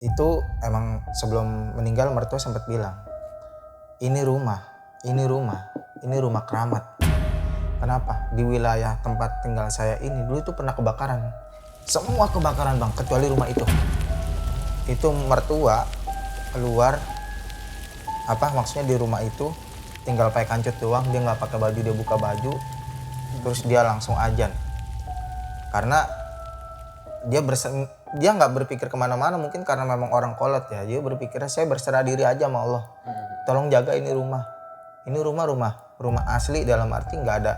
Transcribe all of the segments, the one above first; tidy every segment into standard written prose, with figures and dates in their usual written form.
Itu emang sebelum meninggal mertua sempat bilang, "Ini rumah, ini rumah, ini rumah keramat." Kenapa? Di wilayah tempat tinggal saya ini dulu itu pernah kebakaran. Semua kebakaran Bang, kecuali rumah itu. Itu mertua keluar, maksudnya di rumah itu tinggal pakai kancut doang, dia nggak pakai baju, dia buka baju, terus dia langsung azan. Karena dia nggak berpikir kemana-mana, mungkin karena memang orang kolot ya. Dia berpikir saya berserah diri aja sama Allah. Tolong jaga ini rumah. Ini rumah asli, dalam arti nggak ada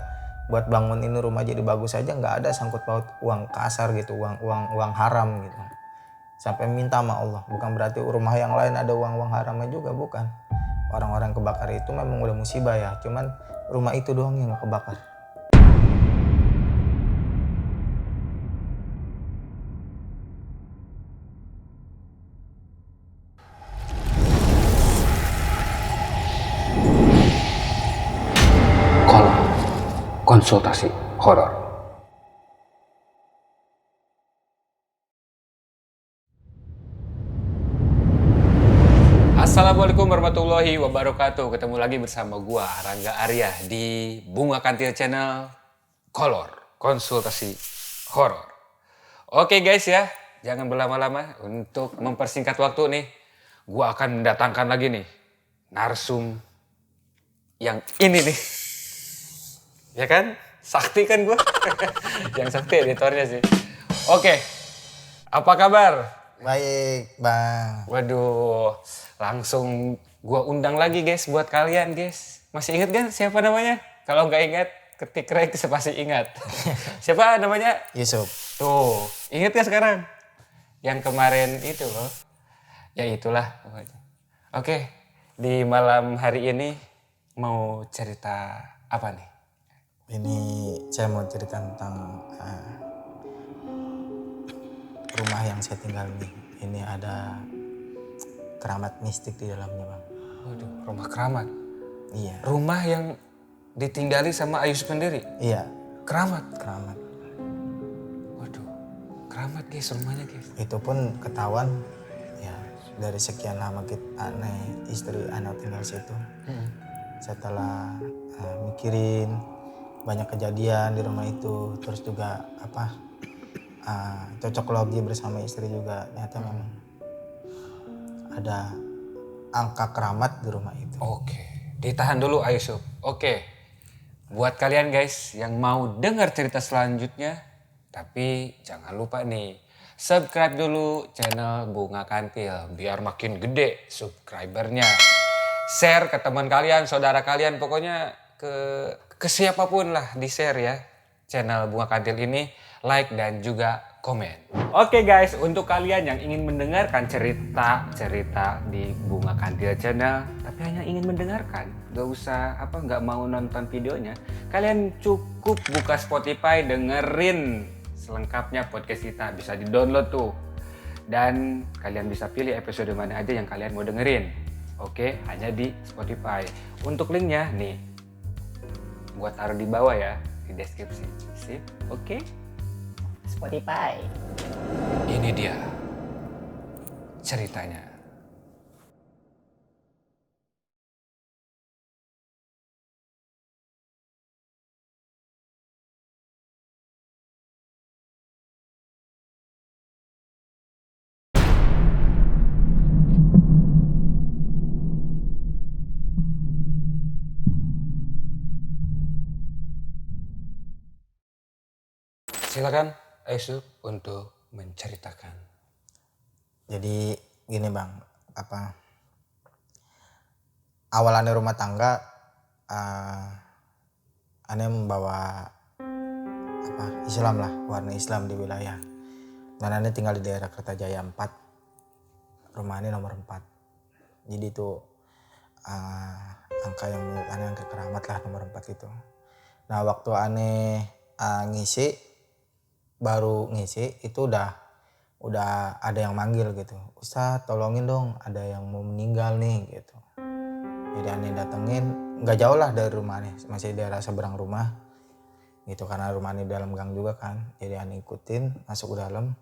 buat bangun ini rumah jadi bagus aja, nggak ada sangkut paut uang kasar gitu, uang haram gitu. Sampai minta sama Allah. Bukan berarti rumah yang lain ada uang haramnya juga, bukan. Orang-orang kebakar itu memang udah musibah ya. Cuman rumah itu doang yang nggak kebakar. Konsultasi horor. Assalamualaikum warahmatullahi wabarakatuh. Ketemu lagi bersama gua Rangga Arya di Bunga Kantil Channel Kolor Konsultasi Horor. Oke guys ya, jangan berlama-lama. Untuk mempersingkat waktu nih, gua akan mendatangkan lagi nih narsum yang ini nih. Ya kan? Sakti kan gua. Yang sakti editornya sih. Oke. Apa kabar? Baik Bang. Waduh, langsung gua undang lagi guys buat kalian guys. Masih ingat kan siapa namanya? Kalau nggak ingat, ketik Rex pasti ingat. Siapa namanya? Yusuf. Tuh, ingat ya sekarang? Yang kemarin itu loh. Ya itulah. Oke, di malam hari ini mau cerita apa nih? Ini saya mau cerita tentang rumah yang saya tinggal nih. Ini ada keramat mistik di dalamnya Bang. Waduh, rumah keramat. Iya. Rumah yang ditinggali sama Ayu sendiri? Iya. Keramat? Keramat. Waduh, keramat guys rumahnya guys. Itu pun ketahuan ya dari sekian lama istri anak tinggal situ. Setelah mikirin banyak kejadian di rumah itu, terus juga cocok logi bersama istri juga, ternyata memang ada angka keramat di rumah itu. Oke, ditahan dulu Ayusuf. Oke, buat kalian guys yang mau dengar cerita selanjutnya, tapi jangan lupa nih, subscribe dulu channel Bunga Kantil biar makin gede subscribernya. Share ke teman kalian, saudara kalian, pokoknya ke siapapun lah di share ya channel Bunga Kantil ini, like dan juga komen. Oke guys, untuk kalian yang ingin mendengarkan cerita-cerita di Bunga Kantil Channel, tapi hanya ingin mendengarkan, nggak mau nonton videonya, kalian cukup buka Spotify, dengerin selengkapnya podcast kita, bisa di-download tuh. Dan kalian bisa pilih episode mana aja yang kalian mau dengerin. Oke, hanya di Spotify. Untuk linknya nih, gua taruh di bawah ya, di deskripsi. Sip, oke? Spotify. Ini dia ceritanya. Silakan Ayusuf untuk menceritakan. Jadi gini Bang, awalannya rumah tangga, aneh membawa Islam lah, warna Islam di wilayah. Dan aneh tinggal di daerah Kertajaya 4, rumah aneh nomor 4. Jadi itu angka yang menurut aneh angka keramat lah, nomor 4 itu. Nah waktu aneh baru ngisi itu udah ada yang manggil gitu, "Ustadz tolongin dong, ada yang mau meninggal nih," gitu. Jadi aneh datengin, nggak jauh lah dari rumah aneh, masih daerah seberang rumah gitu, karena rumah aneh dalam gang juga kan. Jadi aneh ikutin masuk ke dalam.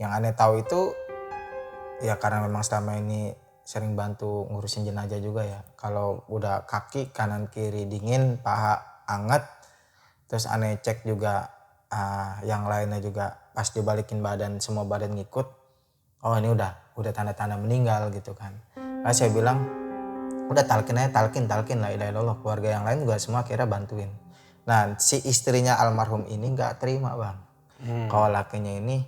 Yang aneh tahu itu ya karena memang selama ini sering bantu ngurusin jenazah juga ya. Kalau udah kaki kanan kiri dingin, paha anget, terus aneh cek juga yang lainnya juga pas dibalikin badan semua badan ngikut. Oh ini udah tanda-tanda meninggal gitu kan. Nah saya bilang udah talkin aja, talkin la ilaha illallah. Keluarga yang lain juga semua akhirnya bantuin. Nah si istrinya almarhum ini nggak terima bang. Kalau lakinya ini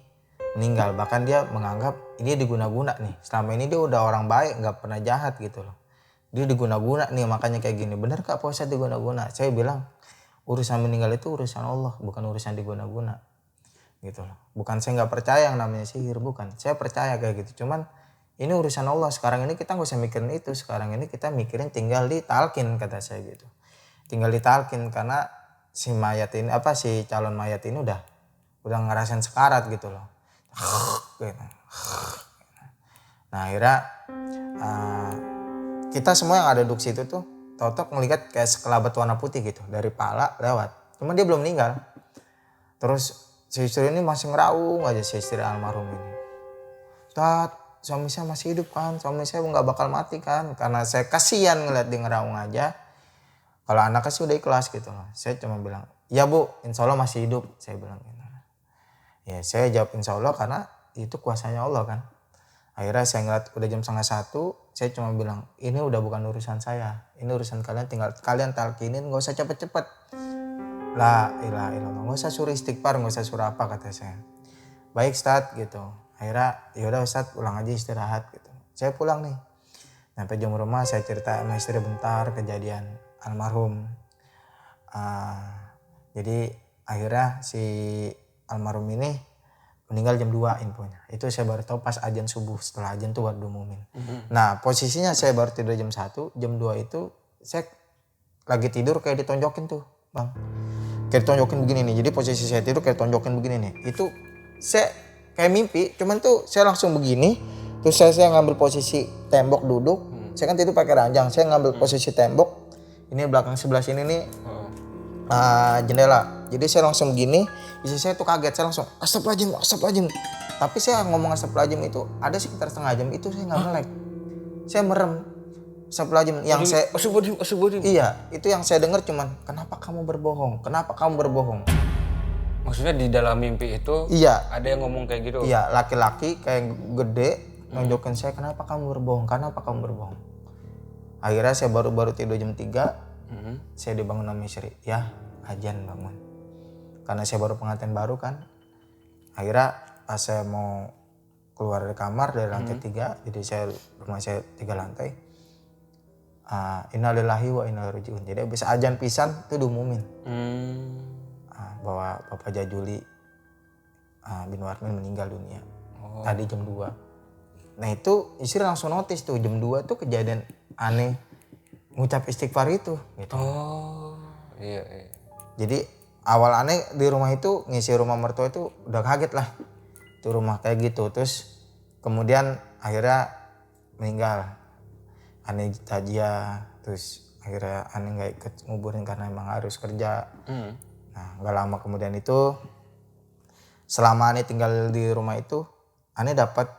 meninggal, bahkan dia menganggap ini diguna-guna nih. Selama ini dia udah orang baik, nggak pernah jahat gitu loh. Dia diguna-guna nih makanya kayak gini. Bener Kak Pak Ustadz diguna-guna? Saya bilang urusan meninggal itu urusan Allah, bukan urusan diguna-guna gitu loh. Bukan saya nggak percaya yang namanya sihir, bukan. Saya percaya kayak gitu. Cuman ini urusan Allah. Sekarang ini kita nggak usah mikirin itu. Sekarang ini kita mikirin tinggal ditalkin kata saya gitu. Tinggal ditalkin karena si mayat ini si calon mayat ini udah ngerasain sekarat gitu loh. Nah akhirnya kita semua yang ada duduk situ tuh totok ngelihat kayak sekelabat warna putih gitu dari pala lewat. Cuman dia belum meninggal. Terus si istri ini masih ngeraung aja si istri almarhum ini. Ustadz, suami saya masih hidup kan, suami saya nggak bakal mati kan. Karena saya kasihan ngeliat dia ngeraung aja. Kalau anaknya sih udah ikhlas gitu loh. Saya cuma bilang, ya bu insya Allah masih hidup. Saya bilang gitu. Ya saya jawab insya Allah karena itu kuasanya Allah kan. Akhirnya saya ngeliat udah jam 12:30, saya cuma bilang ini udah bukan urusan saya. Ini urusan kalian, tinggal kalian talkinin, gak usah cepet-cepet. La ilaha illallah, gak usah suruh istighfar, gak usah suruh apa kata saya. Baik Ustadz gitu. Akhirnya yaudah Ustadz pulang aja istirahat gitu. Saya pulang nih. Sampai jam rumah saya cerita sama istri bentar kejadian almarhum. Jadi akhirnya si almarhum ini meninggal jam 2 infonya. Itu saya baru tahu pas azan subuh, setelah azan tuh baru diumumin. Nah posisinya saya baru tidur jam 1, jam 2 itu saya lagi tidur kayak ditonjokin tuh bang. Kayak ditonjokin begini nih, jadi posisi saya tidur kayak ditonjokin begini nih. Itu saya kayak mimpi, cuman tuh saya langsung begini. Terus saya ngambil posisi tembok duduk. Saya kan tidur pakai ranjang, saya ngambil posisi tembok. Ini belakang sebelah sini nih jendela. Jadi saya langsung begini, istri saya tuh kaget, saya langsung astagfirullahaladzim. Tapi saya ngomong astagfirullahaladzim itu ada sekitar setengah jam itu saya nggak melek, saya merem. Astagfirullahaladzim yang saya Astagfirullahaladzim. Iya, itu yang saya dengar cuman kenapa kamu berbohong? Kenapa kamu berbohong? Maksudnya di dalam mimpi itu Iya. ada yang ngomong kayak gitu? Iya, laki-laki kayak gede nunjukin saya kenapa kamu berbohong? Kenapa kamu berbohong? Akhirnya saya baru tidur jam 3. Saya dibangun sama istri, ya ajan bangun. Karena saya baru pengantin baru kan. Akhirnya pas saya mau keluar dari kamar dari lantai 3, jadi rumah saya 3 lantai. Innalillahi wa inna ilaihi raji'un. Jadi habis ajan pisan itu diumumin. Bahwa Bapak Jajuli bin Warmin meninggal dunia. Tadi jam 2. Nah itu istri langsung notice tuh jam 2 tuh kejadian aneh. Ngucap istighfar itu gitu. Oh iya. Jadi awal aneh di rumah itu ngisi rumah mertua itu udah kaget lah. Itu rumah kayak gitu. Terus kemudian akhirnya meninggal. Aneh tajia. Terus akhirnya aneh gak ikut nguburin karena emang harus kerja. Nah gak lama kemudian itu selama aneh tinggal di rumah itu aneh dapat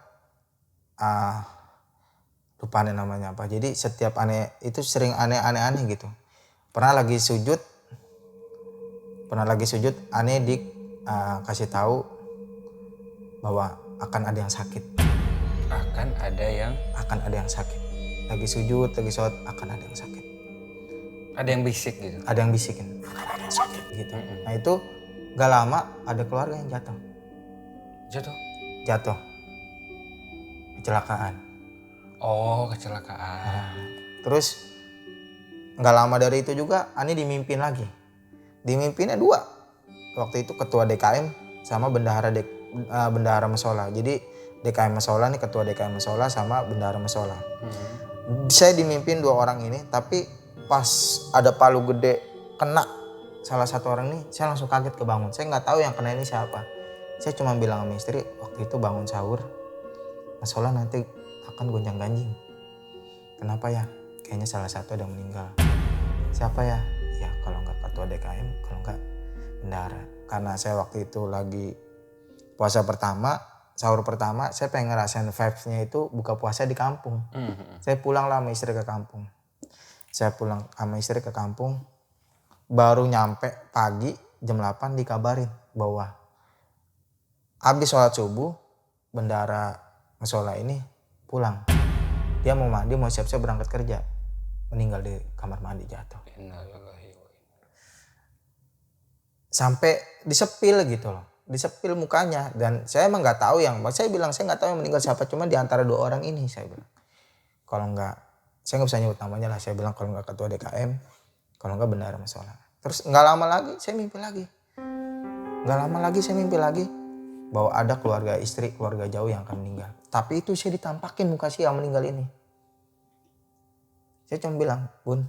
lupa aneh namanya apa. Jadi setiap aneh itu sering aneh gitu. Pernah lagi sujud aneh kasih tahu bahwa akan ada yang sakit. Akan ada yang sakit. Lagi sujud, lagi sholat akan ada yang sakit. Ada yang bisik gitu. Ada yang bisikin akan ada yang sakit gitu. Nah itu gak lama ada keluarga yang jatuh. Kecelakaan. Oh kecelakaan. Terus nggak lama dari itu juga Ani dimimpin lagi. Dimimpinnya 2. Waktu itu ketua DKM sama bendahara Musola. Jadi DKM Musola nih, ketua DKM Musola sama bendahara Musola. Saya dimimpin 2 orang ini, tapi pas ada palu gede kena salah satu orang nih, saya langsung kaget kebangun. Saya nggak tahu yang kena ini siapa. Saya cuma bilang sama istri waktu itu bangun sahur, Musola nanti akan gonjang-ganjing. Kenapa ya? Kayaknya salah satu ada yang meninggal. Siapa ya? Ya kalau nggak ketua DKM, kalau nggak bendahara. Karena saya waktu itu lagi puasa pertama, sahur pertama saya pengen ngerasain vibes-nya itu buka puasa di kampung. Saya pulang lah sama istri ke kampung. Baru nyampe pagi jam 8 dikabarin bahwa habis sholat subuh bendara musola ini pulang. Dia mau mandi, mau siap-siap berangkat kerja. Meninggal di kamar mandi jatuh. Sampai disepil gitu loh. Disepil mukanya. Dan saya emang gak tahu saya bilang saya gak tahu yang meninggal siapa. Cuma di antara 2 orang ini saya bilang. Kalau enggak, saya gak bisa nyebut namanya lah. Saya bilang kalau enggak ketua DKM, kalau enggak bendara musola. Terus gak lama lagi saya mimpi lagi. Bahwa ada keluarga istri, keluarga jauh yang akan meninggal. Tapi itu saya ditampakin muka si yang meninggal ini. Saya cuma bilang, Bun,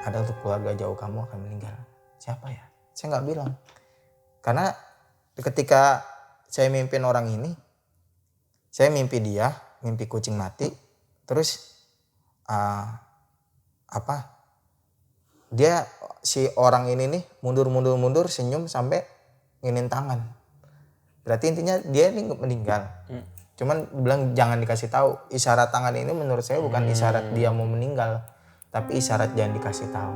ada tuh keluarga jauh kamu akan meninggal. Siapa ya? Saya nggak bilang. Karena ketika saya mimpin orang ini, saya mimpi dia, mimpi kucing mati. Terus dia si orang ini nih mundur senyum sampai nginin tangan. Berarti intinya dia ini meninggal. Cuman bilang jangan dikasih tahu. Isyarat tangan ini menurut saya bukan isyarat dia mau meninggal, tapi isyarat jangan dikasih tahu.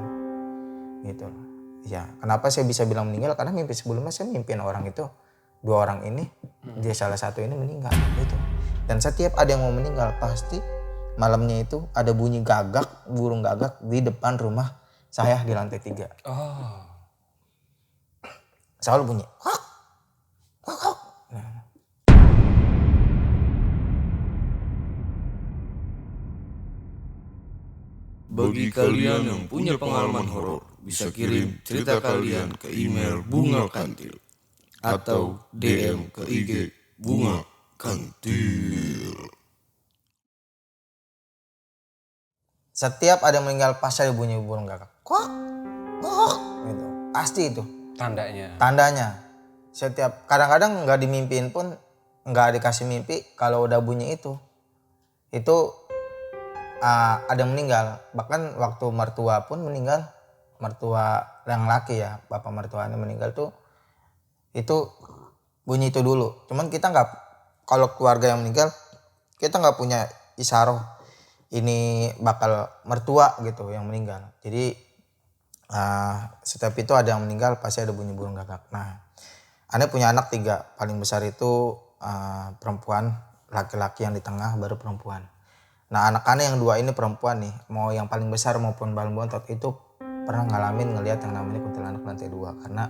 Gitu. Ya, kenapa saya bisa bilang meninggal? Karena mimpi sebelumnya saya mimpin orang itu, 2 orang ini, dia salah satu ini meninggal. Gitu. Dan setiap ada yang mau meninggal pasti malamnya itu ada bunyi gagak, burung gagak di depan rumah saya di lantai 3. Oh. Selalu bunyi. Bagi kalian yang punya pengalaman horor, bisa kirim cerita kalian ke email Bunga Kantil atau DM ke IG Bunga Kantil. Setiap ada yang meninggal pasti ada bunyi burung gagak. Gitu. Pasti itu. Tandanya. Setiap kadang-kadang nggak dimimpiin pun nggak dikasih mimpi kalau udah bunyi itu ada yang meninggal. Bahkan waktu mertua pun meninggal, mertua yang laki ya, bapak mertuanya meninggal tuh itu bunyi itu dulu. Cuman kita nggak, kalau keluarga yang meninggal kita nggak punya isyaroh ini bakal mertua gitu yang meninggal. Jadi setiap itu ada yang meninggal pasti ada bunyi burung gagak. Nah, Ane punya anak 3, paling besar itu perempuan, laki-laki yang di tengah baru perempuan. Nah, anak Ane yang 2 ini perempuan nih, mau yang paling besar maupun paling bontot itu pernah ngalamin ngelihat yang namanya kuntilanak lantai 2. Karena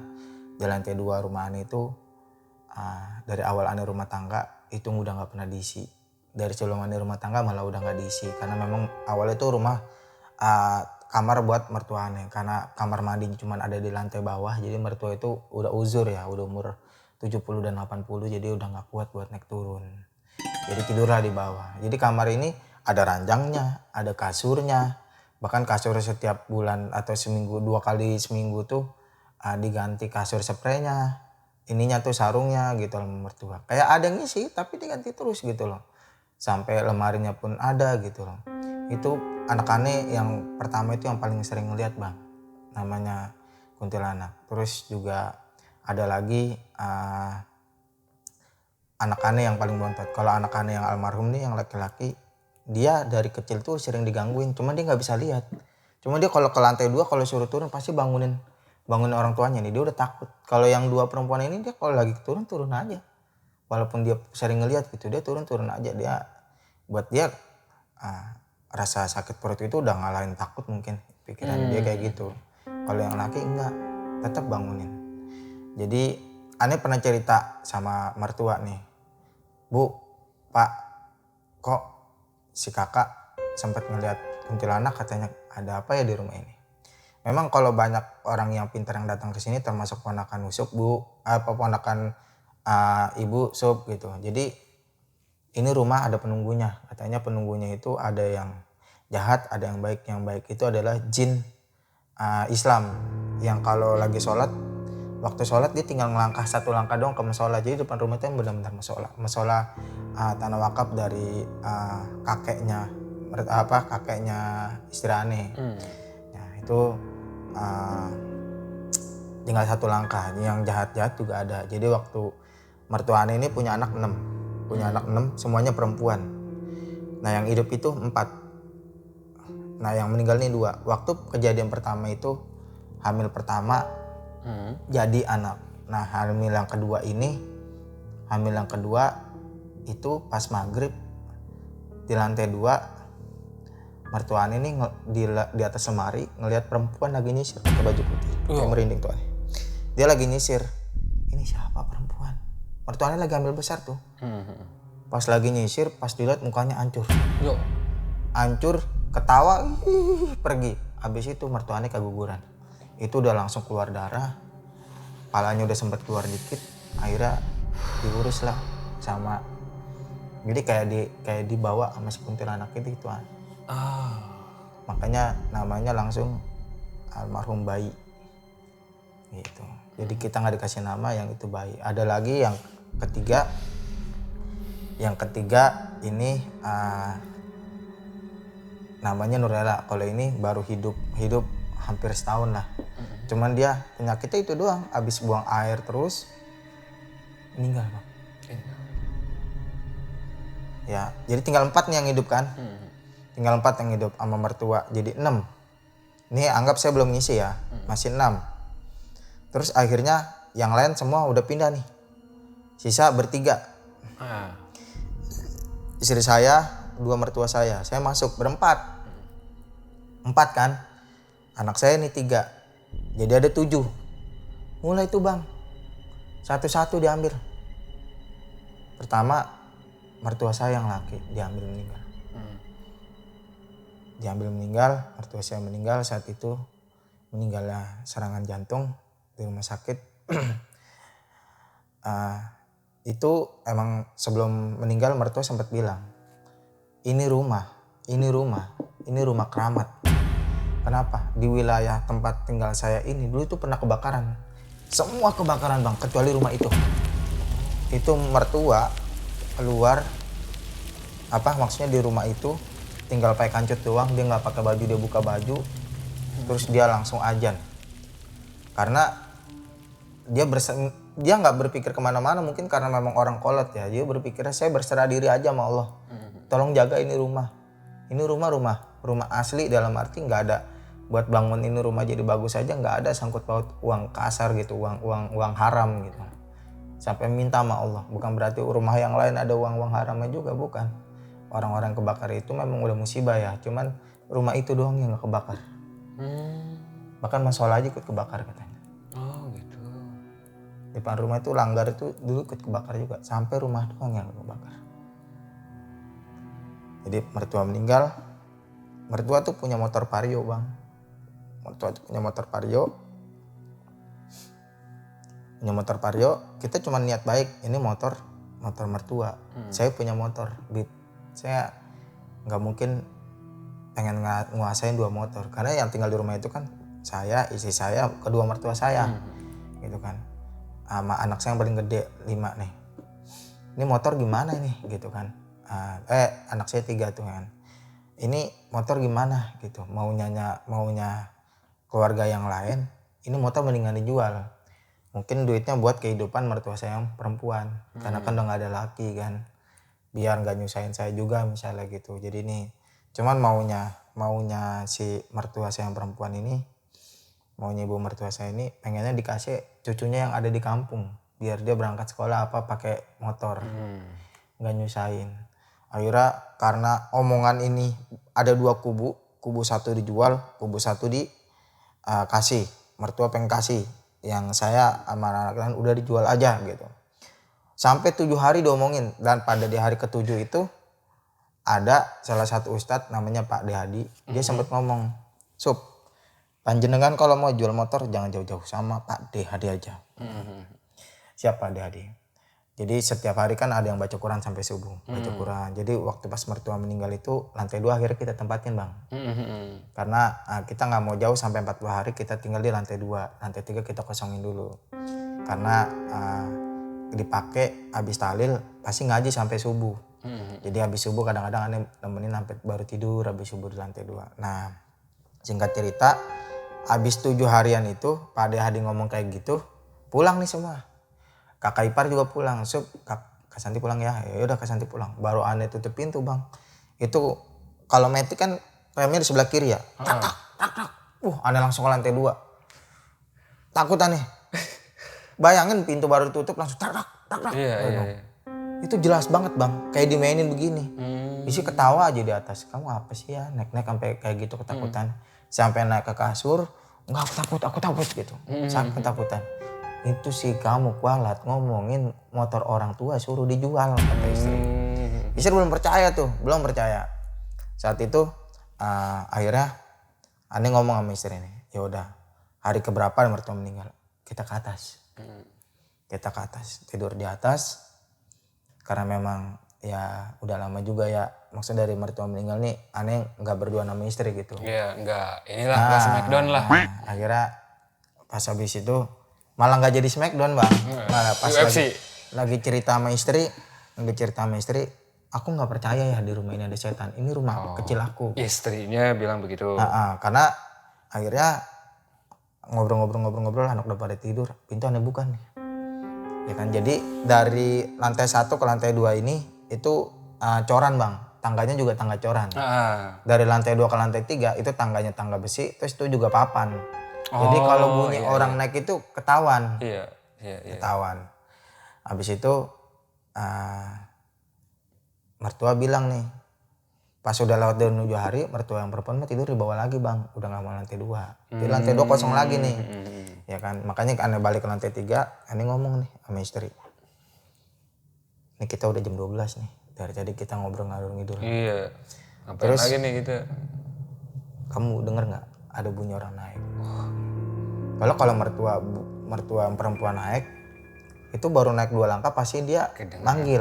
di lantai 2 rumah Ane itu dari awal Ane rumah tangga itu udah gak pernah diisi. Dari sebelum Ane rumah tangga malah udah gak diisi. Karena memang awalnya itu rumah kamar buat mertua Ane. Karena kamar mandi cuma ada di lantai bawah, jadi mertua itu udah uzur ya, udah umur 70 dan 80, jadi udah gak kuat buat naik turun. Jadi tidurlah di bawah. Jadi kamar ini ada ranjangnya, ada kasurnya. Bahkan kasur setiap bulan atau seminggu, 2 kali seminggu tuh diganti kasur spraynya. Ininya tuh sarungnya gitu loh mertua. Kayak ada ngisi tapi diganti terus gitu loh. Sampai lemarinya pun ada gitu loh. Itu anak Ane yang pertama itu yang paling sering ngeliat Bang. Namanya kuntilanak. Terus juga ada lagi anak Ane yang paling bontot. Kalau anak Ane yang almarhum nih yang laki-laki, dia dari kecil tuh sering digangguin, cuman dia nggak bisa lihat. Cuma dia kalau ke lantai 2 kalau suruh turun pasti bangunin orang tuanya nih, dia udah takut. Kalau yang 2 perempuan ini dia kalau lagi turun aja. Walaupun dia sering ngelihat gitu, dia turun aja. Dia buat dia rasa sakit perut itu udah ngalahin takut mungkin. Pikiran dia kayak gitu. Kalau yang laki enggak, tetap bangunin. Jadi Ane pernah cerita sama mertua nih, Bu, Pak, kok si kakak sempat ngeliat kuntilanak, katanya ada apa ya di rumah ini. Memang kalau banyak orang yang pintar yang datang ke sini termasuk ponakan Usuk Bu, ponakan Ibu Sup gitu. Jadi ini rumah ada penunggunya. Katanya penunggunya itu ada yang jahat, ada yang baik. Yang baik itu adalah jin Islam yang kalau lagi sholat, waktu sholat dia tinggal ngelangkah 1 langkah doang ke musola. Jadi depan rumah itu yang benar-benar musola. Musola tanah wakaf dari kakeknya istri Ane. Nah itu tinggal 1 langkah. Yang jahat-jahat juga ada. Jadi waktu mertua Ane ini punya anak 6. punya anak 6, semuanya perempuan. Nah yang hidup itu 4. Nah yang meninggal ini 2. Waktu kejadian pertama itu hamil pertama jadi anak. Nah hamil yang kedua itu pas maghrib di lantai 2 mertuaan ini di atas lemari ngelihat perempuan lagi nyisir pakai baju putih. Kayak merinding tuh. Dia lagi nyisir. Ini siapa perempuan? Mertuanya lagi hamil besar tuh. Pas lagi nyisir, pas dilihat mukanya hancur. Hancur, ketawa, pergi. Habis itu mertuanya keguguran. Itu udah langsung keluar darah. Palanya udah sempat keluar dikit. Akhirnya diurus lah sama. Jadi kayak dibawa sama si kuntilanak itu gituan. Makanya namanya langsung almarhum bayi. Gitu. Jadi kita nggak dikasih nama, yang itu bayi. Ada lagi yang ketiga. Yang ketiga ini namanya Nurlela. Kalau ini baru hidup hampir setahun lah. Cuman dia penyakitnya itu doang. Abis buang air terus meninggal bang. Ya, jadi tinggal 4 nih yang hidup kan. Tinggal 4 yang hidup sama mertua. Jadi 6. Ini anggap saya belum ngisi ya. Masih 6. Terus akhirnya yang lain semua udah pindah nih. Sisa bertiga. Istri saya, 2 mertua saya. Saya masuk berempat. 4 kan. Anak saya ini 3. Jadi ada 7. Mulai tuh bang. Satu-satu diambil. Pertama mertua saya yang laki diambil meninggal. Diambil meninggal, mertua saya meninggal saat itu. Meninggalnya serangan jantung di rumah sakit. Itu emang sebelum meninggal mertua sempat bilang, ini rumah keramat. Kenapa? Di wilayah tempat tinggal saya ini dulu itu pernah kebakaran. Semua kebakaran bang, kecuali rumah itu. Itu mertua keluar, maksudnya di rumah itu tinggal pakai kancut doang, dia nggak pakai baju, dia buka baju, terus dia langsung azan. Karena dia nggak berpikir kemana-mana, mungkin karena memang orang kolot ya. Dia berpikirnya saya berserah diri aja sama Allah. Tolong jaga ini rumah. Ini rumah asli, dalam arti nggak ada buat bangun ini rumah jadi bagus aja, nggak ada sangkut paut uang kasar gitu, uang haram gitu. Sampai minta sama Allah. Bukan berarti rumah yang lain ada uang haramnya juga, bukan. Orang-orang kebakar itu memang udah musibah ya. Cuman rumah itu doang yang nggak kebakar. Bahkan masalah aja ikut kebakar katanya. Oh gitu. Depan rumah itu langgar itu dulu ikut kebakar juga. Sampai rumah doang yang kebakar. Jadi mertua meninggal. Mertua tuh punya motor Vario bang. Mertua tuh punya motor Vario. Punya motor Vario, kita cuma niat baik, ini motor mertua. Saya punya motor Beat. Saya nggak mungkin pengen nguasain 2 motor, karena yang tinggal di rumah itu kan saya, istri saya, kedua mertua saya, gitu kan. Sama anak saya yang paling gede 5 nih. Ini motor gimana nih, gitu kan. Anak saya 3 tuh kan. Ini motor gimana, gitu. Maunya keluarga yang lain, ini motor mendingan dijual. Mungkin duitnya buat kehidupan mertua saya yang perempuan. Karena kan udah gak ada laki kan. Biar gak nyusahin saya juga misalnya gitu. Jadi ini cuman maunya si mertua saya yang perempuan ini, maunya ibu mertua saya ini pengennya dikasih cucunya yang ada di kampung. Biar dia berangkat sekolah pakai motor. Gak nyusahin. Akhirnya karena omongan ini ada 2 kubu. Kubu 1 dijual, kubu 1 kasih. Mertua pengen kasih. Yang saya sama anak lain udah dijual aja gitu. Sampai 7 hari diomongin, dan pada di hari ke-7 itu ada salah satu ustadz namanya Pak Dehadi. Dia sempat ngomong, "Sup, panjenengan kalau mau jual motor jangan jauh-jauh, sama Pak Dehadi aja." Siapa Dehadi? Jadi setiap hari kan ada yang baca Quran sampai subuh, baca Quran. Jadi waktu pas mertua meninggal itu lantai 2 akhirnya kita tempatin bang. Karena kita nggak mau jauh, sampai 40 hari kita tinggal di lantai 2. Lantai 3 kita kosongin dulu. Karena dipakai habis tahlil pasti ngaji sampai subuh. Jadi habis subuh kadang-kadang aneh nemenin sampai baru tidur habis subuh di lantai 2. Nah singkat cerita, habis 7 harian itu Pak Dehadi ngomong kayak gitu, pulang nih semua. Kakak ipar juga pulang. Sup, Kak Santi pulang ya. Ya udah Kak Santi pulang. Baru aneh tutup pintu bang. Itu kalau Matic kan remnya di sebelah kiri ya. Tak tak tak tak. Aneh langsung ke lantai 2. Takut aneh. Bayangin pintu baru ditutup langsung tak tak tak tak. Iya. Itu jelas banget bang. Kayak dimainin begini. Isi ketawa aja di atas. Kamu apa sih ya naik-naik sampai kayak gitu ketakutan. Sampai naik ke kasur. Enggak aku takut gitu. Sampai ketakutan. Itu sih kamu kualat ngomongin motor orang tua suruh dijual kata istri. Istri belum percaya tuh, belum percaya. Saat itu akhirnya aneh ngomong sama istri ini, ya udah hari keberapa mertua meninggal, kita ke atas. Kita ke atas, tidur di atas. Karena memang ya udah lama juga ya, maksud dari mertua meninggal nih aneh nggak berdua sama istri gitu. Iya, enggak. Inilah enggak Smackdown lah. Akhirnya pas habis itu malah nggak jadi Smackdown bang, malah pas UFC. lagi cerita sama istri, aku nggak percaya ya di rumah ini ada setan, ini rumah kecil aku. Istrinya bilang begitu. Karena akhirnya ngobrol-ngobrol anak udah pada tidur, pintu aneh buka nih, ya kan. Jadi dari lantai 1 ke lantai 2 ini itu coran bang, tangganya juga tangga coran. Dari lantai 2 ke lantai 3 itu tangganya tangga besi, terus itu juga papan. Jadi kalau bunyi orang naik itu ketahuan. Iya. Ketahuan. Habis itu mertua bilang nih, pas udah lewat dari 7 hari, mertua yang perempuan mah tidur di bawah lagi bang, udah gak mau lantai 2. Di lantai 2 kosong lagi nih. Ya kan, makanya aneh balik ke lantai 3, aneh ngomong nih sama istri. Ini kita udah jam 12 nih, dari tadi kita ngobrol ngalur ngidur. Iya. Ngapain lagi nih kita? Kamu denger gak ada bunyi orang naik? Kalau mertua perempuan naik, itu baru naik 2 langkah pasti dia manggil.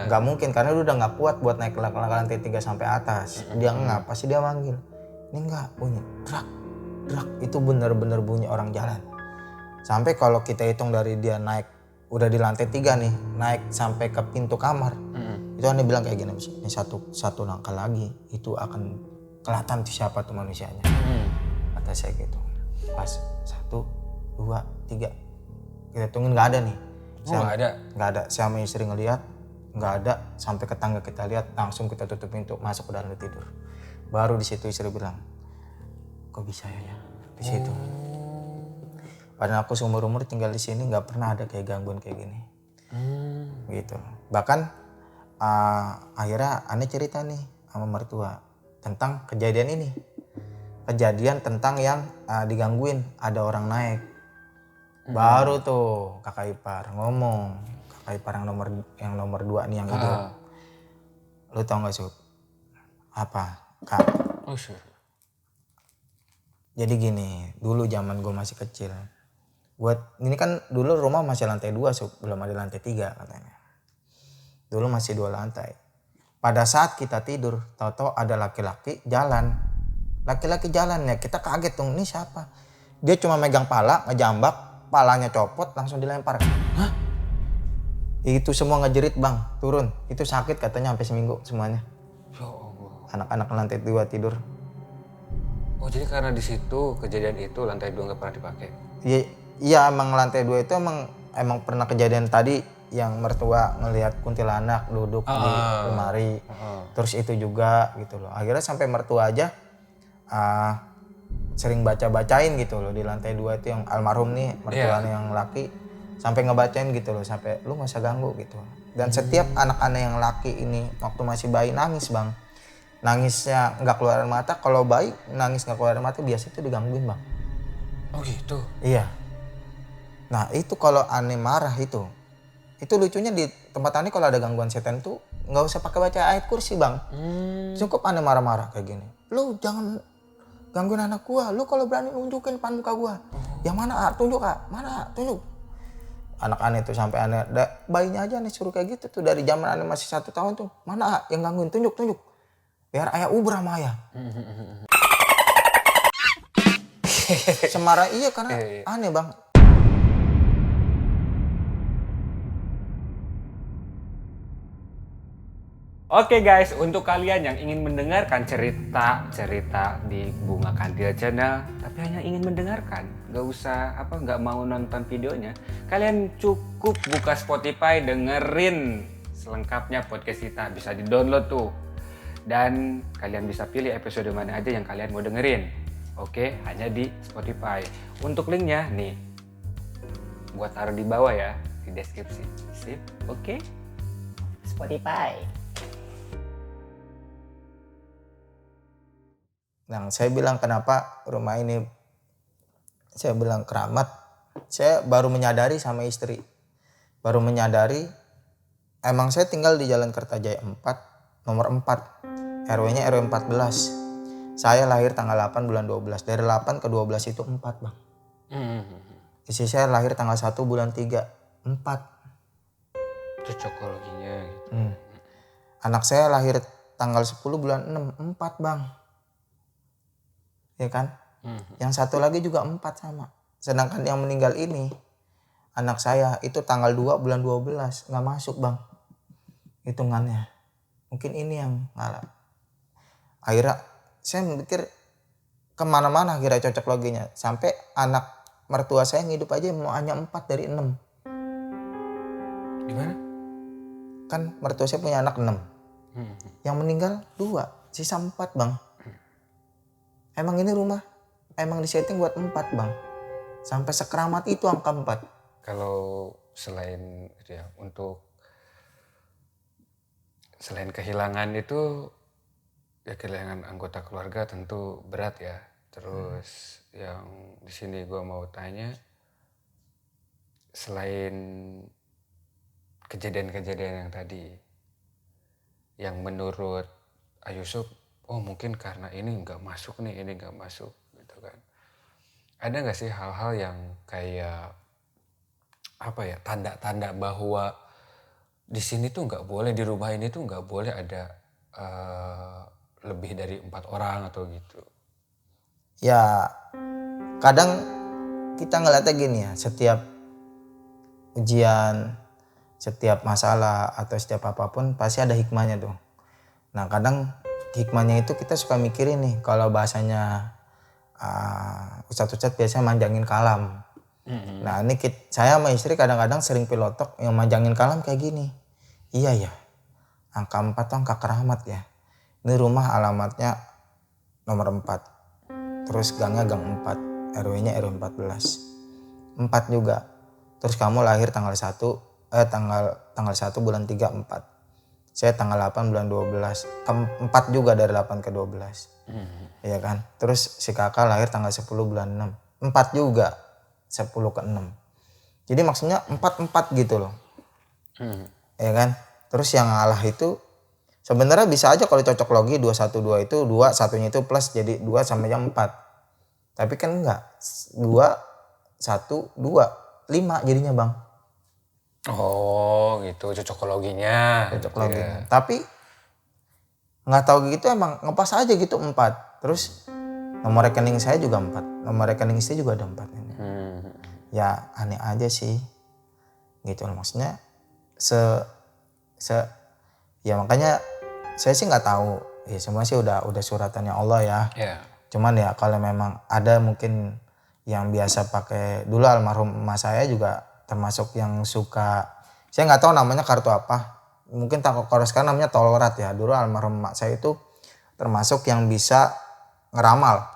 Nggak mungkin karena dia udah nggak kuat buat naik ke lantai 3 sampai atas. Dia nggak, pasti dia manggil. Ini nggak bunyi, drak, itu bener-bener bunyi orang jalan. Sampai kalau kita hitung dari dia naik, udah di lantai 3 nih, naik sampai ke pintu kamar. Itu aneh bilang kayak gini, ini satu langkah lagi, itu akan kelihatan siapa tuh manusianya. Kata saya gitu. Pas 1, 2, 3 kita tungguin nggak ada nih. Nggak ada. Saya sama istri ngeliat nggak ada, sampai ke tangga kita lihat, langsung kita tutup pintu, masuk ke dalam tidur. Baru di situ istri bilang, kok bisa ya di situ. Padahal aku seumur umur tinggal di sini nggak pernah ada kayak gangguan kayak gini. Gitu. Bahkan akhirnya aneh cerita nih sama mertua tentang kejadian ini. Kejadian tentang yang digangguin, ada orang naik. Baru tuh kakak ipar ngomong, kakak ipar yang nomor 2 nih yang hidup. Lu tau gak Sub? Apa? Kak. Oh sure. Jadi gini, dulu zaman gue masih kecil. Ini kan dulu rumah masih lantai 2 Sub, belum ada lantai 3 katanya. Dulu masih 2 lantai. Pada saat kita tidur, tahu-tahu ada laki-laki jalan. Laki-laki jalan ya, kita kaget dong, ini siapa? Dia cuma megang pala, ngejambak, palanya copot, langsung dilempar. Hah? Itu semua ngejerit bang, turun. Itu sakit katanya sampai seminggu semuanya. Ya Allah. Anak-anak lantai 2 tidur. Oh jadi karena di situ kejadian itu lantai 2 nggak pernah dipakai? Iya emang lantai 2 itu emang pernah kejadian tadi yang mertua ngelihat kuntilanak duduk di lemari. Terus itu juga gitu loh. Akhirnya sampai mertua aja sering bacain gitu loh di lantai 2 itu yang almarhum nih mertuanya yang laki, sampai ngebacain gitu loh, sampai lu gak usah ganggu gitu. Dan setiap anak-anak yang laki ini waktu masih bayi nangis bang, nangisnya nggak keluar air mata. Kalau bayi nangis nggak keluar air mata biasa itu digangguin bang. Oh gitu? Iya. Nah itu kalau aneh marah itu lucunya di tempat aneh kalau ada gangguan setan tuh nggak usah pakai baca ayat kursi bang. Cukup aneh marah-marah kayak gini, lu jangan gangguin anak gua, lu kalau berani nunjukin depan muka gua. Yang mana tunjuk mana tunjuk. Anak aneh tuh sampai aneh, bayinya aja aneh suruh kayak gitu tuh dari zaman aneh masih 1 tahun tuh. Mana yang gangguin, tunjuk. Biar ayah ubah sama ayah. Semarah iya karena aneh bang. Oke guys, untuk kalian yang ingin mendengarkan cerita-cerita di Bunga Kantil Channel, tapi hanya ingin mendengarkan, nggak usah nggak mau nonton videonya, kalian cukup buka Spotify, dengerin selengkapnya podcast kita, bisa di-download tuh. Dan kalian bisa pilih episode mana aja yang kalian mau dengerin. Oke, hanya di Spotify. Untuk linknya nih, gua taruh di bawah ya, di deskripsi. Sip, oke? Spotify. Nah, saya bilang kenapa rumah ini saya bilang keramat. Saya baru menyadari sama istri. Baru menyadari emang saya tinggal di Jalan Kertajaya 4, nomor 4. RW-nya RW 14. Saya lahir tanggal 8 bulan 12. Dari 8 ke 12 itu 4, Bang. Istri saya lahir tanggal 1 bulan 3, 4. Cocokologinya gitu. Anak saya lahir tanggal 10 bulan 6, 4, Bang. Ya kan? Yang satu lagi juga 4 sama. Sedangkan yang meninggal ini, anak saya itu tanggal 2 bulan 12. Nggak masuk, Bang. Hitungannya. Mungkin ini yang ngalah. Akhirnya saya mikir kemana-mana akhirnya cocok loginya. Sampai anak mertua saya yang hidup aja mau hanya 4 dari 6. Gimana? Kan mertua saya punya anak 6. Yang meninggal 2, sisa 4, Bang. Emang ini rumah emang disetting buat 4, Bang. Sampai sekeramat itu angka 4. Kalau selain itu ya, untuk selain kehilangan itu ya, kehilangan anggota keluarga tentu berat ya. Terus yang di sini gue mau tanya, selain kejadian-kejadian yang tadi, yang menurut Ayusuf, oh mungkin karena ini nggak masuk nih, ini nggak masuk gitu kan. Ada nggak sih hal-hal yang kayak tanda-tanda bahwa di sini tuh nggak boleh, di rumah ini tuh nggak boleh ada lebih dari 4 orang atau gitu? Ya kadang kita ngeliatnya gini ya, setiap ujian, setiap masalah atau setiap apapun pasti ada hikmahnya tuh. Nah kadang hikmahnya itu kita suka mikirin nih, kalau bahasanya Ustadz biasanya manjangin kalam. Nah ini saya sama istri kadang-kadang sering pilotok yang manjangin kalam kayak gini. Iya ya, angka 4 tuh angka keramat ya. Ini rumah alamatnya nomor 4. Terus gangnya gang 4. RW-nya RW 14. 4 juga. Terus kamu lahir tanggal 1 bulan 3, 4. Saya tanggal 8 bulan 12. 4 juga dari 8 ke 12. Iya kan? Terus si kakak lahir tanggal 10 bulan 6. 4 juga. 10 ke 6. Jadi maksudnya 4 gitu loh. Iya kan? Terus yang ngalah itu sebenarnya bisa aja kalau cocok logi 212 itu 2 satunya itu plus jadi 2 sama yang 4. Tapi kan enggak. 2 1 2 5 jadinya, Bang. Oh gitu, cocokologinya. Cocok gitu logi. ya. Tapi nggak tahu gitu emang ngepas aja gitu 4. Terus nomor rekening saya juga 4. Nomor rekening istri juga ada 4. Ya aneh aja sih. Gitu loh, maksudnya ya makanya saya sih nggak tahu. Ya semua sih udah suratannya Allah ya. Yeah. Cuman ya kalau memang ada mungkin yang biasa pakai, dulu almarhum emak saya juga termasuk yang suka, saya nggak tahu namanya kartu apa. Mungkin kalau sekarang namanya tolrat ya. Dulu almarhum emak saya itu termasuk yang bisa ngeramal.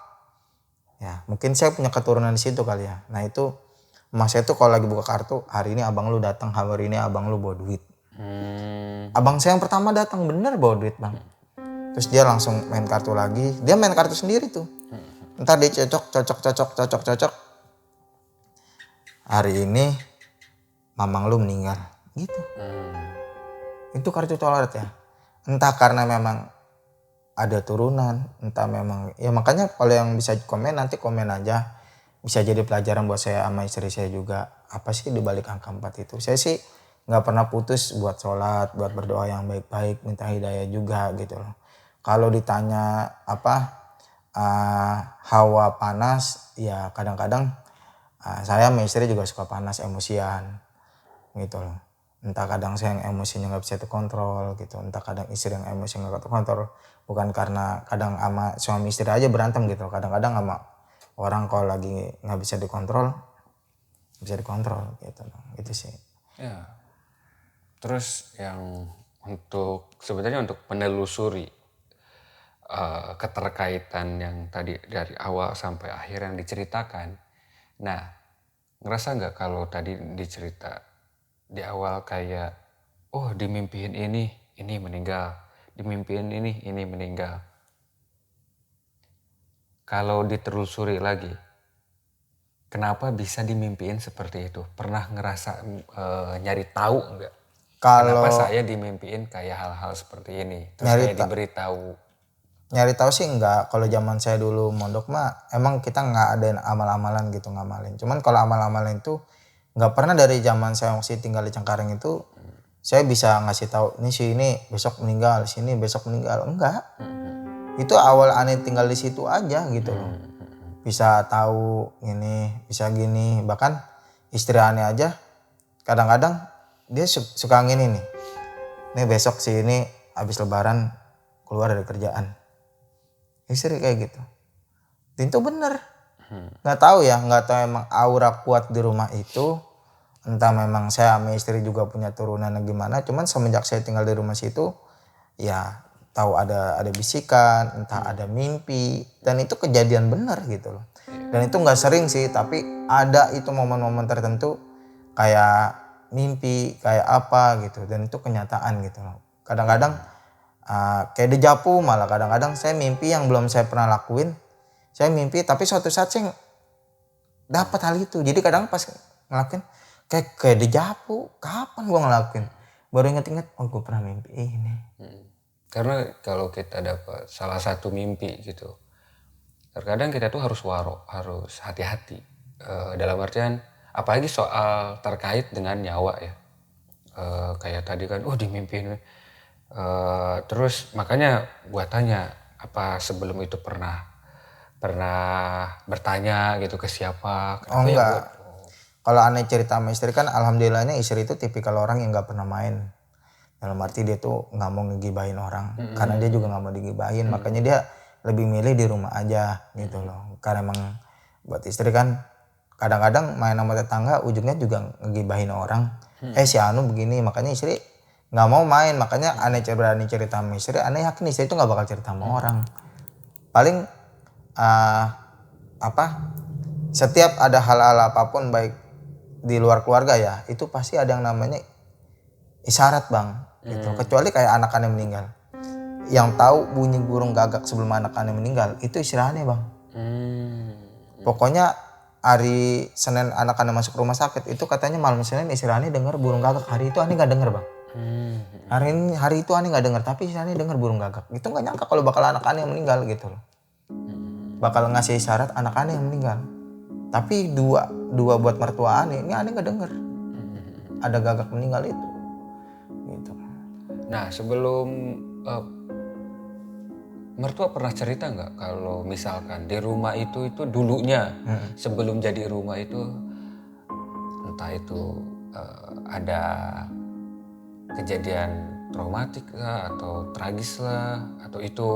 Ya, mungkin saya punya keturunan di situ kali ya. Nah, itu emak saya tuh kalau lagi buka kartu, hari ini abang lu datang, hari ini abang lu bawa duit. Abang saya yang pertama datang bener bawa duit, Bang. Terus dia langsung main kartu lagi. Dia main kartu sendiri tuh. Ntar dia cocok. Hari ini mamang lu meninggal. Gitu. Itu kartu tolerat ya. Entah karena memang ada turunan, entah memang, ya makanya kalau yang bisa komen nanti komen aja. Bisa jadi pelajaran buat saya sama istri saya juga. Apa sih dibalik angka 4 itu. Saya sih gak pernah putus buat sholat, buat berdoa yang baik-baik, minta hidayah juga gitu loh. Kalau ditanya hawa panas, ya kadang-kadang saya sama istri juga suka panas, emosian gitu loh. Entah kadang saya yang emosinya gak bisa terkontrol gitu, entah kadang istri yang emosi gak terkontrol. Bukan karena kadang sama suami istri aja berantem gitu, kadang-kadang sama orang kalau lagi nggak bisa dikontrol gitu dong. Itu sih. Ya. Terus yang sebenarnya untuk menelusuri keterkaitan yang tadi dari awal sampai akhir yang diceritakan. Nah, ngerasa nggak kalau tadi dicerita di awal kayak, oh dimimpiin ini meninggal, dimimpiin ini meninggal. Kalau ditelusuri lagi, kenapa bisa dimimpiin seperti itu? Pernah ngerasa nyari tahu nggak? Kenapa saya dimimpiin kayak hal-hal seperti ini? Terus kayak diberitahu. Nyari tahu sih enggak. Kalau zaman saya dulu mondok mah emang kita nggak ada amal-amalan gitu, ngamalin. Cuman kalau amal-amalan itu nggak pernah dari zaman saya masih tinggal di Cengkareng itu saya bisa ngasih tahu ini si ini besok meninggal, sini besok meninggal. Enggak. Itu awal aneh tinggal di situ aja gitu loh. Bisa tahu ini, bisa gini. Bahkan istri aneh aja kadang-kadang dia suka gini nih. Nih besok si ini habis lebaran keluar dari kerjaan. Istri kayak gitu. Itu bener. Nggak tahu emang aura kuat di rumah itu. Entah memang saya sama istri juga punya turunan gimana. Cuman semenjak saya tinggal di rumah situ, ya tahu ada bisikan, entah ada mimpi. Dan itu kejadian bener gitu loh. Dan itu nggak sering sih, tapi ada itu momen-momen tertentu kayak mimpi, kayak apa gitu. Dan itu kenyataan gitu loh. Kadang-kadang kayak dejavu, malah kadang-kadang saya mimpi yang belum saya pernah lakuin. Saya mimpi tapi suatu saat saya dapat hal itu. Jadi kadang pas ngelakuin kayak dejavu, kapan gua ngelakuin? Baru inget-inget, oh gua pernah mimpi ini. Karena kalau kita dapat salah satu mimpi gitu, terkadang kita tuh harus harus hati-hati. Dalam artian, apalagi soal terkait dengan nyawa ya. Kayak tadi kan, dimimpiin. Terus makanya gua tanya, apa sebelum itu pernah bertanya gitu ke siapa? Oh enggak. Kalau aneh cerita sama istri kan, alhamdulillahnya istri itu tipikal orang yang nggak pernah main. Dalam arti dia tuh nggak mau ngegibahin orang, karena dia juga nggak mau digibahin, makanya dia lebih milih di rumah aja gitu loh. Karena emang buat istri kan kadang-kadang main sama tetangga ujungnya juga ngegibahin orang. Si Anu begini, makanya istri nggak mau main. Makanya aneh berani cerita sama istri, aneh yakin istri itu nggak bakal cerita sama orang. Paling setiap ada hal-hal apapun baik di luar keluarga ya, itu pasti ada yang namanya isyarat bang gitu. Kecuali kayak anak aneh meninggal, yang tahu bunyi burung gagak sebelum anak aneh meninggal itu istri aneh bang. Pokoknya hari Senin anak aneh masuk rumah sakit itu katanya malam Senin istri aneh dengar burung gagak. Hari itu aneh nggak denger bang. Hari itu aneh nggak denger, tapi istri aneh denger burung gagak. Itu nggak nyangka kalau bakal anak aneh yang meninggal gitu loh. Bakal ngasih isyarat anak aneh yang meninggal. Tapi dua buat mertua aneh, ini aneh nggak denger ada gagak meninggal itu. Gitu. Nah sebelum mertua pernah cerita nggak kalau misalkan di rumah itu dulunya sebelum jadi rumah itu entah itu ada kejadian traumatik lah atau tragis lah, atau itu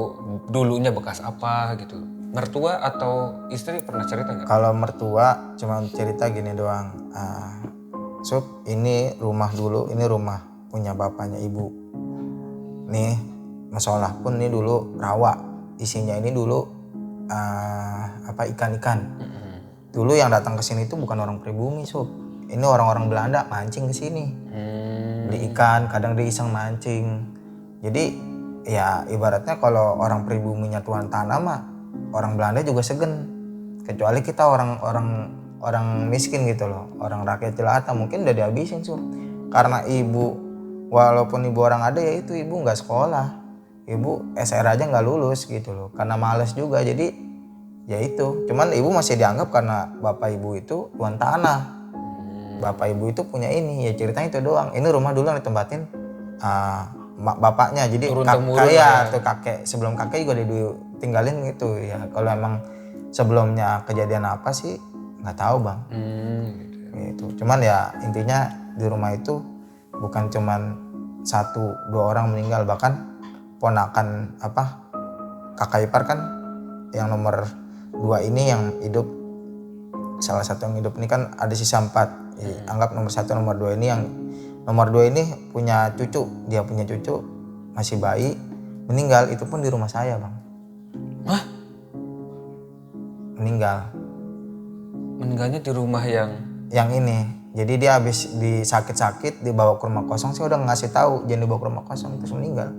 dulunya bekas apa gitu? Mertua atau istri pernah cerita nggak? Kalau mertua cuma cerita gini doang, Sup ini rumah dulu, ini rumah punya bapaknya ibu. Nih masalah pun ini dulu rawa, isinya ini dulu ikan-ikan. Dulu yang datang ke sini itu bukan orang pribumi, Sup. Ini orang-orang Belanda mancing ke sini. Beli ikan, kadang dia iseng mancing. Jadi ya ibaratnya kalau orang pribuminya tuan tanah mah orang Belanda juga segen. Kecuali kita orang miskin gitu loh, orang rakyat jelata mungkin udah dihabisin Sup. Karena ibu, walaupun ibu orang ada ya itu ibu nggak sekolah. Ibu SR aja nggak lulus gitu loh, karena males juga. Jadi ya itu, cuman ibu masih dianggap karena bapak ibu itu tuan tanah. Bapak ibu itu punya ini, ya ceritanya itu doang. Ini rumah dulu yang ditempatin bapaknya, jadi kakek sebelum kakek juga ditinggalin gitu ya. Kalau emang sebelumnya kejadian apa sih nggak tahu bang. Gitu. Cuman ya intinya di rumah itu bukan cuman 1-2 orang meninggal, bahkan ponakan kakak ipar kan yang nomor dua ini yang hidup, salah satu yang hidup ini kan ada sisa 4. Anggap nomor 1 nomor 2 ini, yang nomor 2 ini punya cucu, dia punya cucu masih bayi, meninggal itu pun di rumah saya bang. Hah? Meninggalnya di rumah yang ini. Jadi dia habis sakit dibawa ke rumah kosong, saya udah ngasih tahu jangan dibawa ke rumah kosong, terus meninggal.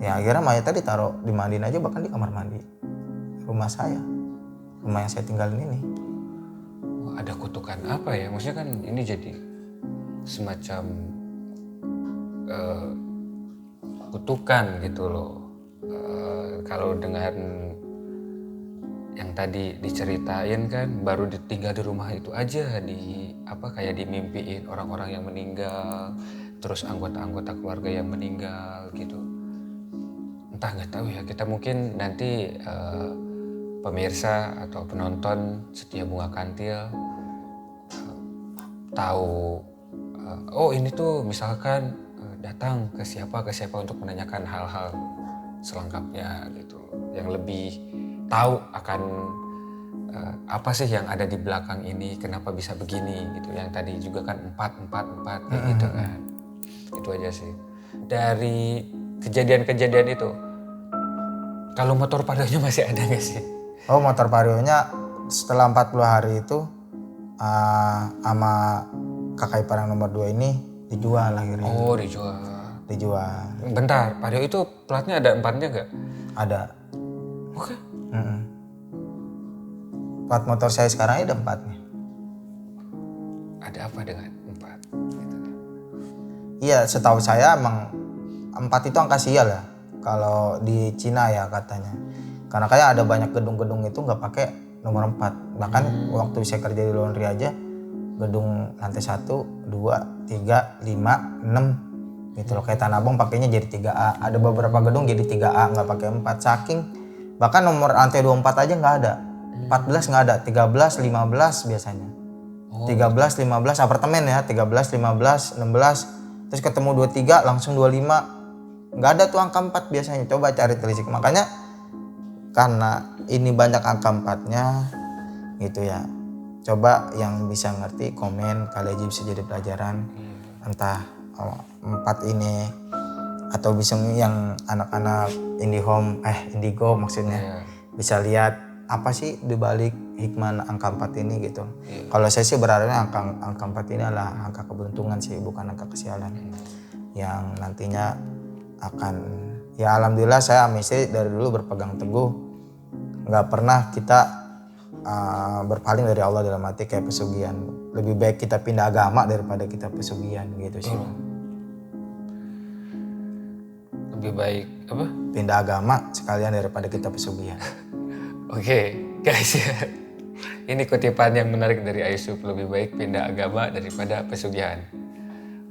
Ya akhirnya mayatnya ditaruh, dimandiin aja bahkan di kamar mandi rumah saya, rumah yang saya tinggalin ini. Wah, ada kutukan apa ya? Maksudnya kan ini jadi semacam kutukan gitu loh. Kalau dengan yang tadi diceritain kan baru tinggal di rumah itu aja, kayak dimimpiin orang-orang yang meninggal, terus anggota-anggota keluarga yang meninggal gitu. Entah, nggak tahu ya, kita mungkin nanti pemirsa atau penonton setia Bunga Kantil tahu ini tuh misalkan datang ke siapa untuk menanyakan hal-hal selengkapnya gitu, yang lebih tahu akan apa sih yang ada di belakang ini, kenapa bisa begini gitu. Yang tadi juga kan 4 kayak gitu kan. Itu aja sih. Dari kejadian-kejadian itu, kalau motor varionya masih ada nggak sih? Oh, motor varionya setelah 40 hari itu sama kakak ipar yang nomor 2 ini dijual akhirnya. Oh, dijual. Bentar, vario itu platnya ada 4-nya nggak? Ada. Oke. Plat motor saya sekarang ada 4-nya. Ada apa dengan 4? Gitu. Iya, setahu saya emang 4 itu angka sial ya. Kalau di Cina ya katanya. Karena kayak ada banyak gedung-gedung itu nggak pakai nomor 4. Bahkan waktu saya kerja di laundry aja, gedung lantai 1, 2, 3, 5, 6 gitu loh. Kayak Tanah Abang pakainya jadi 3A. Ada beberapa gedung jadi 3A nggak pakai 4. Saking bahkan nomor lantai 24 aja nggak ada. 14 nggak ada, 13, 15 biasanya. 13, 15 apartemen ya, 13, 15, 16. Terus ketemu 23 langsung 25. Nggak ada tuh angka 4 biasanya. Coba cari telisik. Makanya karena ini banyak angka 4-nya gitu ya. Coba yang bisa ngerti komen, kali aja bisa jadi pelajaran. Entah 4 ini atau bisa yang anak-anak Indigo maksudnya. Bisa lihat apa sih dibalik hikmah angka 4 ini gitu. Kalau saya sih berharapnya angka 4 ini adalah angka keberuntungan sih, bukan angka kesialan. Yang nantinya akan, ya alhamdulillah saya sama istri dari dulu berpegang teguh. Nggak pernah kita berpaling dari Allah dalam arti kayak pesugihan. Lebih baik kita pindah agama daripada kita pesugihan gitu sih. Lebih baik apa? Pindah agama sekalian daripada kita pesugihan. Oke, guys ya. Ini kutipan yang menarik dari Ayusuf, lebih baik pindah agama daripada pesugihan.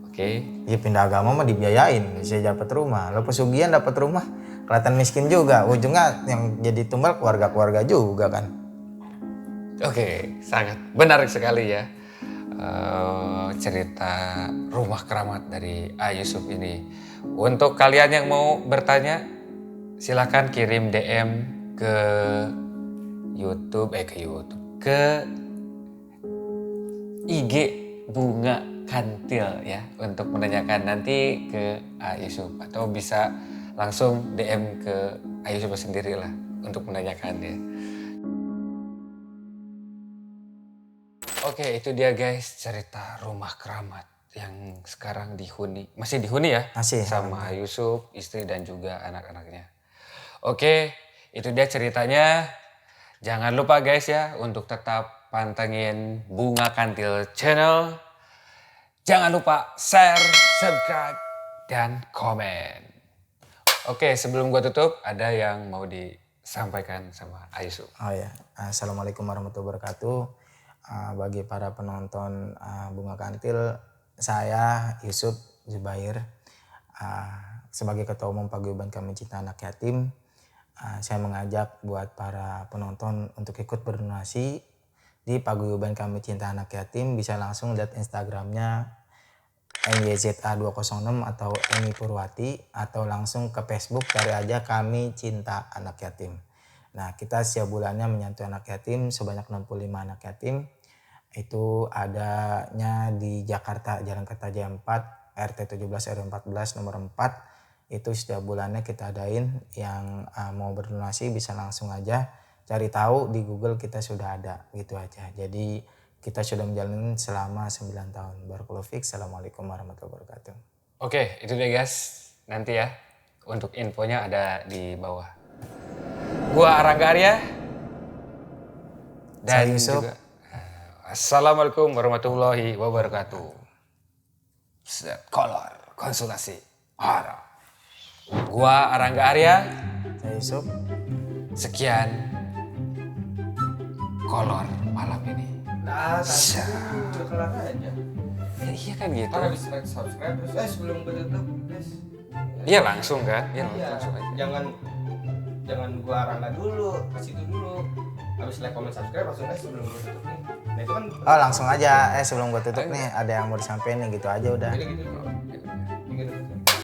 Oke. Iya, pindah agama mah dibiayain, bisa dapat rumah. Lo pesugihan dapat rumah, kelihatan miskin juga. Ujungnya yang jadi tumbal keluarga-keluarga juga kan. Oke, sangat benar sekali ya. Cerita rumah keramat dari Ayusuf ini. Untuk kalian yang mau bertanya, silakan kirim DM ke ke IG Bunga Kantil ya, untuk menanyakan nanti ke Ayusuf, atau bisa langsung DM ke Ayusuf sendiri lah untuk menanyakannya. Oke, itu dia guys cerita rumah keramat yang sekarang masih dihuni ya, Masih sama Ayusuf, istri dan juga anak-anaknya. Oke, itu dia ceritanya. Jangan lupa guys ya untuk tetap pantengin Bunga Kantil channel. Jangan lupa share, subscribe, dan komen. Oke, sebelum gua tutup, ada yang mau disampaikan sama Ayusuf. Oh ya, assalamualaikum warahmatullahi wabarakatuh. Bagi para penonton Bunga Kantil, saya Yusuf Zubair, sebagai Ketua Umum Paguyuban Kami Cinta Anak Yatim, saya mengajak buat para penonton untuk ikut berdonasi di Paguyuban Kami Cinta Anak Yatim. Bisa langsung lihat Instagramnya NYZA206 atau Eni Purwati, atau langsung ke Facebook cari aja Kami Cinta Anak Yatim. Nah, kita setiap bulannya menyantuni anak yatim sebanyak 65 anak yatim. Itu adanya di Jakarta, Jalan Kertajaya 4, RT 17 RW 14 nomor 4. Itu setiap bulannya kita adain. Yang mau berdonasi bisa langsung aja cari tahu di Google, kita sudah ada, gitu aja. Jadi kita sudah menjalani selama 9 tahun. Barakallahu fiik. Assalamualaikum warahmatullahi wabarakatuh. Oke, itu deh guys. Nanti ya, untuk infonya ada di bawah. Gua Arangga Arya. Saya Dan Yusuf. juga Assalamualaikum warahmatullahi wabarakatuh. Set kolor konsultasi horor. Gua Arangga Arya. Saya Yusuf. Sekian kolor malam ini. Nah, udah kelar aja. Ya, iya kan gitu. Kan habis subscribe terus sebelum gue tutup, guys. Iya langsung kan? Iya Iya, langsung aja. jangan gua Rangga dulu, ke situ dulu. Habis like, comment, subscribe langsung sebelum gua tutup nih. Nah, itu kan Oh, langsung aja. Sebelum gue tutup nih, ada yang mau disampaikan nih, gitu aja udah. gitu.